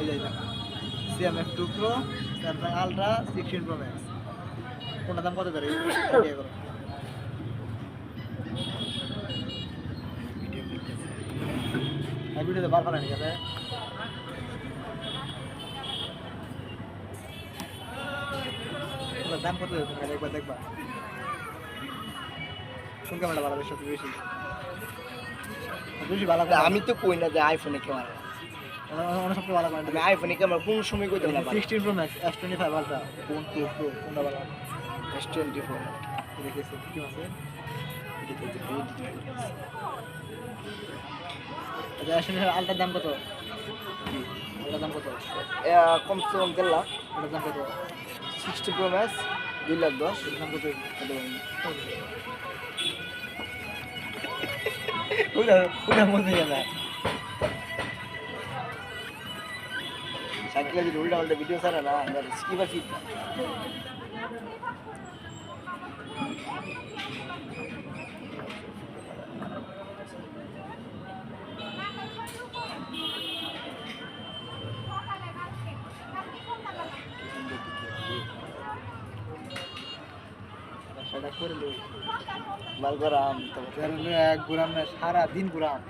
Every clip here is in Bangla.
এই যে CMF 2 pro Samsung ultra 16 pro max কোনটার দাম কত করে আইডিয়া করো এই ভিডিওতে বার করা ঠিক আছে দাম কত তুমি একবার দেখবা কোন ক্যামেরা ভালো বেশি বেশি বেশি ভালো আমি তো কই না যে আইফোনে ক্যামেরা অনেক সবচেয়ে ভালো কোয়ালিটি আমি আইফোনে ক্যামেরা কোন সময় কইতে না 16 প্রো ম্যাক্স S25 আলট্রা কোন 2 প্রো কোনটা ভালো S24 দেখেছি কি আছে আচ্ছা S25 আলট্রার দাম কত আলট্রার দাম কত কমসে কম 1.5 লাখ এটার দাম কত 60 প্রো ম্যাক্স 2 লাখ 10 এটার দাম কত কোনটা মনে যায় না সাকিলা যদি উল্টা উল্টা ভিডিও ছাড়ে না আমরা স্কিপার ফিট না সেটা করে লই মাল করাম তো এক ঘুরাম না সারা দিন ঘুরাম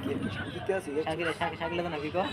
কি শান্তিতে আছি শাকিলে তো নাকি কো